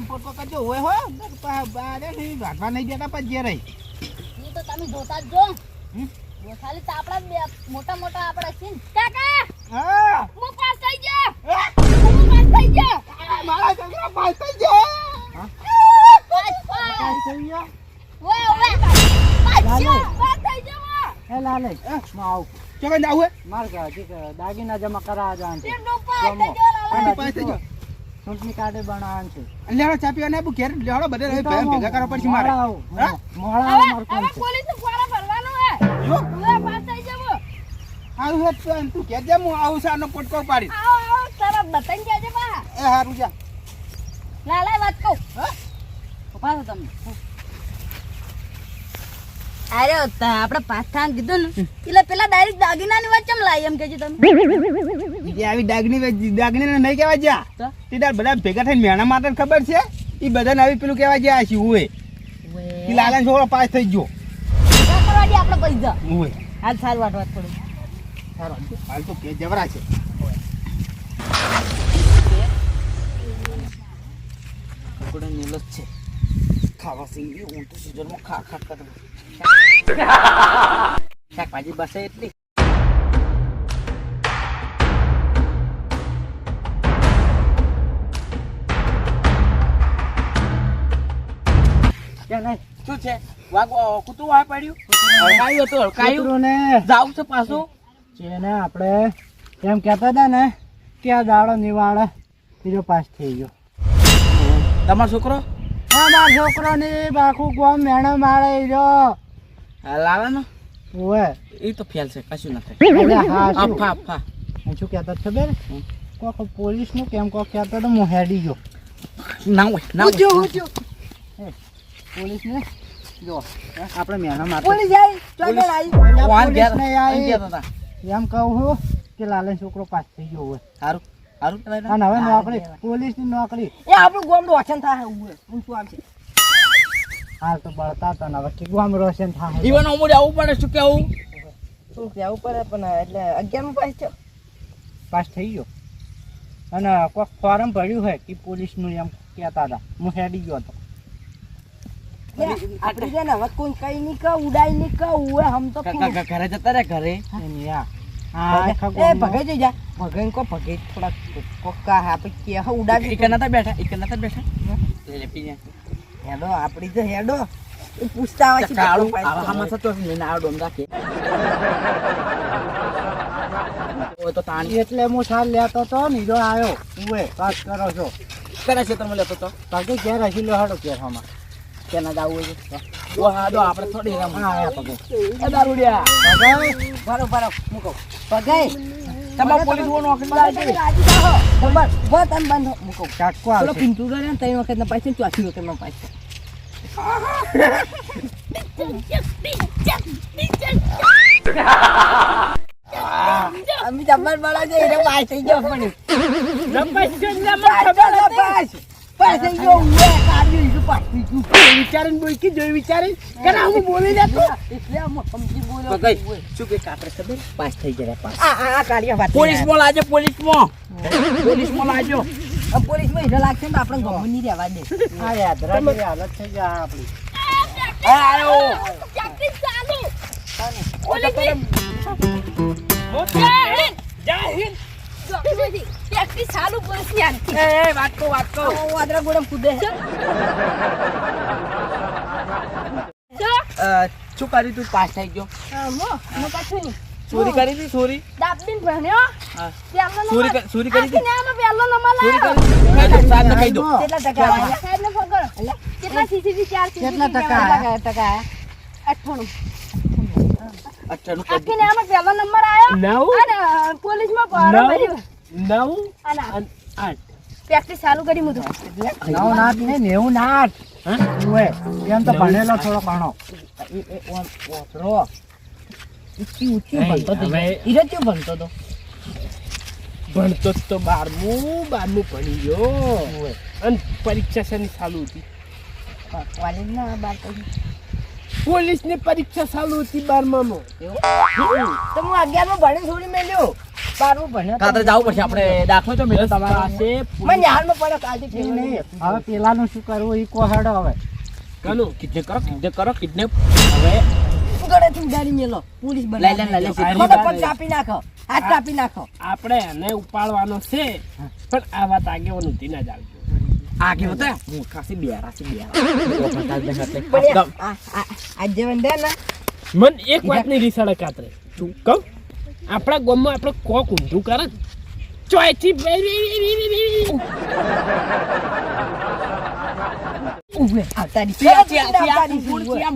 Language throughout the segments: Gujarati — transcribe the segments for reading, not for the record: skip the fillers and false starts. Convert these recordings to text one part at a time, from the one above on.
પોટકો કરજો હોય હો બારે નહીં વાટવા નહીં દેતા પછી જે રહી ઈ તો તમે જોતા જ જો ખાલી તાપડા બે મોટા મોટા આપડા છે ને કાકા હા હું પાસ થઈ ગયો હું પાસ થઈ ગયો મારા છોકરા પાસ થઈ ગયા પાસ થઈ ગયા ઓય ઓય પાસ થઈ ગયો હે લાલે આવ ચોકન જાવ હે માર કે દાગીના જમા કરાવવા જવાનું છે નો પાસ થઈ ગયો પાસ થઈ ગયો ચૂંટણી કાર્ડ બનાવવાનું છે લેડો ચા પીવાને આપું ઘેર લેડો બધે રહી ભેગા કરવા પડશે મારે મોળા માર કોણ હવે છે પોલીસ ને ફોરા ભરવાનો હે જો ઓય પાસ થઈ ગયો આવું હે તું કે જે હું આવું સાનો પોટકો પાડી આવો તારા બતન જાજે બા એ હારું જા લાલા વાત કહું હા પાસ તમને અરે આપણે પાથાન કીધું ને એટલે પેલા ડાયરેક્ટ દાગીનાની વાત ચમ લાવી એમ કેજો તમે એ આવી દાગણી ને નહીં કહેવા જ્યાં તો તીદાર બધા ભેગા થઈને મેણા માટે ખબર છે એ બધાને આવી પેલું કહેવા જ્યાં છે ઉએ એ લાલા છોકરો પાસ થઈ ગયો કરવા દે આપણે પૈસા ઉએ હાલ સારું વાટ થોડું સારું હાલ તો કે જવરા છે કોડે નીલસ છે ખાવા સિંગી ઊંટુ સીઝનમાં ખા ખા કરે શાકભાજી બસે એટલી શું છે વાગો કૂતરું આ પડ્યું હળકાયું હતું હળકાયું ને જાવ છે પાછું જેને આપણે એમ કહેતા હતા ને કે આ દાડો નિવાડે બીજો પાસ થઈ ગયો તમારો છોકરો હા મારા છોકરો ને બાખું કોમ મેણે મારે રહ્યો લાવે ને ઓએ એ તો ફેલ છે કશું ના થાય હા શું અફા અફા શું કહેતા ખબર કોક પોલીસ નું કેમ કોક કહેતા તો હું હેડી ગયો ના હોય ના હોય પોલીસ ને જો આપણે મેણા મારતા પોલીસ આવી ચોગડ આવી વાન ઘેર પોલીસ નહીં આવી. ગયા હતા એમ કહું છું કે લાલે છોકરો પાસ થઈ ગયો હોય સારું સારું કરાય અને હવે નોકરી પોલીસ ની નોકરી એ આપણું ગોમડું ઓછન થાય હું શું આવશે હાલ તો બળતા હતા ને હવે કે ગામ રોશન થાય ઈવન અમુરે આવું પડે શું કેવું શું કેવું પડે પણ એટલે 11 પાસ છે પાસ થઈ ગયો અને કોઈક ફોર્મ ભર્યું હોય કે પોલીસ નું એમ કહેતા હતા હું હેડી ગયો હતો આપણે છે ને હવે કોઈ કઈ નહીં કહું ઉડાઈ નહીં કહું હોય હમ તો ઘરે જતા રે ઘરે એની આ એ ભગે જઈ જા ભગે કો ભગે થોડા કોકા આપે કે હ ઉડાવી એક નતા બેઠા લે લે પીને હેડો આપડી તો હેડો એ પૂછતા આવે છે કાળું આમાં સતો ને આ ડોમ રાખે ઓ તો તાણી એટલે હું સાલ લેતો તો નીરો આવ્યો ઉએ વાત કરો છો કરા છે તમે લેતો તો પગે ઘેર હસી લો હડો ઘેર હમા કેના જાવું છે ઓ હા દો આપણે થોડી રમ હા આયા પગે એ દારૂડિયા પગે બરો મૂકો ભગે તમાર પોલીસ વો નોકરી લાગે રાજી જાહો નંબર બત અન બંધ મૂકો ચાટકો ચલો આવશે પિંટુ રે ને 3 વખત ના પૈસા ચોથી વખત ના પૈસા અમે જબર બળા છે એને પાસ થઈ ગયો પણ પાસ થઈ ગયો ઉએ કાઢ્યું ઈ પાસ થઈ ગયું વિચારીને બોલ કે જોઈ વિચારી કરા હું બોલી લેતો એટલે આમ સમજી બોલ્યો પકઈ શું કે કાપરે ખબર પાસ થઈ ગયા પાસ આ કાર્ય વાત પોલીસમાં લાજો પોલીસમાં લાજો પોલીસ માં હીરા લાગશે તો આપણે ગમે નહીં રહેવા દે આ યાદ રાખી હાલત થઈ જાય આપણી આયો ચાકરી ચાલુ પ્રેક્ટિસ ચાલુ બસ યાર એ વાત કહો વાદરા ગોળમ કૂદે છે શું કર્યું તું પાસ થઈ ગયો મો કશું નહીં ચોરી કરી હતી ચોરી દાબદીન ભણ્યો હા પેલો ચોરી કરી હતી આખી નામ પહેલો નંબર ચોરી લાવ્યો કરી દો કેટલા ટકા આયા સાહેબ ને ફોન કરો કેટલા સીસીટીવી 4 કેટલા ટકા આયા? ટકા આયા 98 અચ્છા આખી નામ પહેલો નંબર આયો અને પોલીસ માં પાડો ભર્યો 9 આના 8 પ્રેક્ટિસ ચાલુ કરી મું તો નવ નાટ ને 90 નાટ ઉએ એમ તો ભણેલો થોડો ઘણો ઓતરો ઊંચી ભણતો તો હીરો કેવું ભણતો તો ભણતો તો 12મું ભણી ગયો અને પરીક્ષા શેની ચાલુ હતી કોલેજ ના બાર કરી પોલીસની પરીક્ષા ચાલુ હતી 12માં તો હું 11 માં ભણી છોડી મેલ્યો 12મું ભણ્યો કાતર જવું પડશે આપણે દાખલો તો મેળો તમારા પાસે મને હાલમાં પડે કાલથી ઠેલો નહીં. હવે પેલાનું શું કરવું ઈ કો હેડો હવે કાનું કિડનેપ કરો કિડનેપ હવે ગળેથી ગાડી મેલો પોલીસ લઈ લે, લઈ લે, બનાવી સીધું. પગ કાપી નાખો હાથ કાપી નાખો. આપણે એને ઉપાડવાનો છે પણ આ વાત આગેવાન ઉધી ના જ આવજો. આગે બતા હું ખાસી બેરા પણ આ જેવન દે ને મન એક વાતની રીસાડે કાતરે શું કહું આપણા ગામમાં આપણે કોક ઊંધું કરે ને, ચોયથી ઉભે આવતાની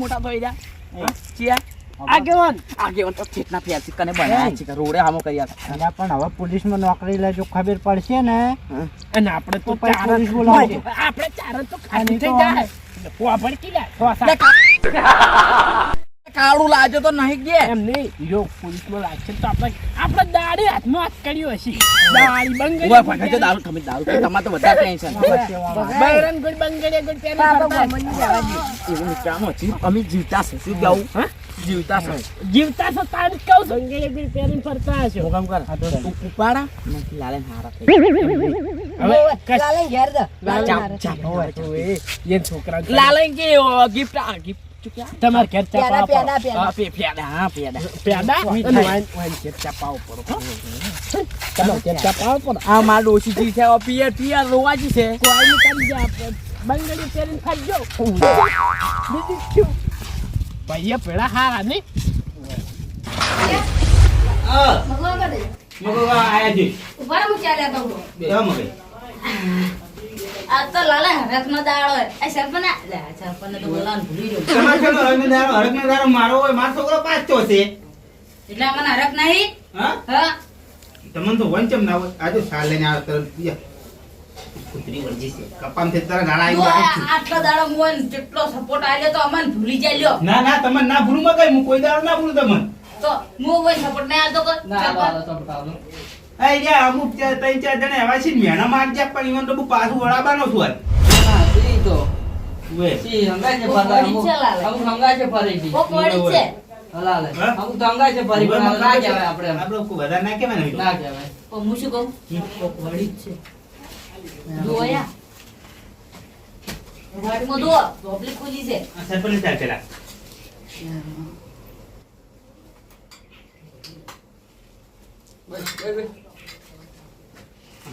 મોટા થઈ જા આગેવાન આગેવાન તો ચેતના ફેરથી કને બનાયા છે કે રોડે હામો કર્યા અલ્યા પણ હવે પોલીસમાં નોકરી લેજો ખબર પડશે ને અને આપણે તો પછી ચાર પોલીસ બોલાવજો. આપણે ચાર તો ખાલી અને થઈ તો જાય પોપડ કિલા તો કાળું લાજો તો નહીં કે એમ નહીં યો પોલીસમાં લાગશે તો આપણે દાડી હાથમાં હાથ કર્યો હશે દાડી બંગડી ઉભા ફાટા દારૂ તમે દારૂ પીઓ, તમારે તો વધારે ટેન્શન બૈરન ગોળ બંગડી ગોળ પેરી ફરતા એવું વિચારમાં છે અમે જીવતા છે શું કહું હા? જીવતા છે જીવતા છો તાર કહું બંગડી ગોળ પેરી ફરતા હશો હું કામ કર ઉપાડા નથી લાલે હારા થઈ હવે કશ લાલે ઘેર દે ચાપ ચાપ એ છોકરા લાલે કે ગિફ્ટ ગિફ્ટ ચૂક્યા તમાર ઘેર ચાપા પેડા આપો. પેડા હા પેડા હા પેડા પેડા મીઠાઈ. અને વાઈન ઘેર ચાપા ઉપર તમાર ઘેર ચાપા ઉપર આ માર ડોશી જી છે પિયર પિયર રોવાજી છે કોઈ કરી દે આપણે બંગડી પેરીને ફરજો બીજું શું ભાઈએ પેડા હારા નહીં મગવા કરે મગવા આયા છે ઉભા રહો, હું ચાલ્યા તો બેહો મગે આ તો લાલા હરખનો દાડો હે. આ સરપંચ લે આ સરપંચને તો બોલાવવાનું ભૂલી ગયો. તમારે કેમ હરકને દારો મારો હોય મારો છોકરો પાછો છે એટલે મને હરખ નહીં. હા હા તમને તો વંચમ ના હોય આજે સાલ લઈને આવે તરત કુતરી વળજી છે કપામથી તારા ગાળા જો આવી જાય. આટલો દાડો મોન જેટલો સપોર્ટ આલ્યો તો અમને ભૂલી જાય લ્યો. ના ના તમને ના ભૂલું માં કઈ હું કોઈ દાડો ના ભૂલું તમને તો હું કોઈ સપોર્ટ નહીં આલતો કોઈ. આ યાર અમુક ત્રણ ચાર જણા એવા છે ને મેણા માર જાય પણ ઈવન તો બહુ પાછું વળાબાનો છું આજ ઉએ. પડી છે લાલા. ઓ પડી છે. હા? આપણે કોઈ વધારે ના કહેવાય ને તો હું શું કહું? ઓ પડી જ છે. જોયા. વાડીમાં જુઓ, ઝોપડી ખુલી છે. આ સરપંચ ચાલ પેલા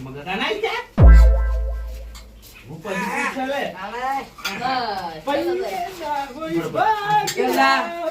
મગતા ના આવી જા હું પછી ચાલે બસ. બરોબર.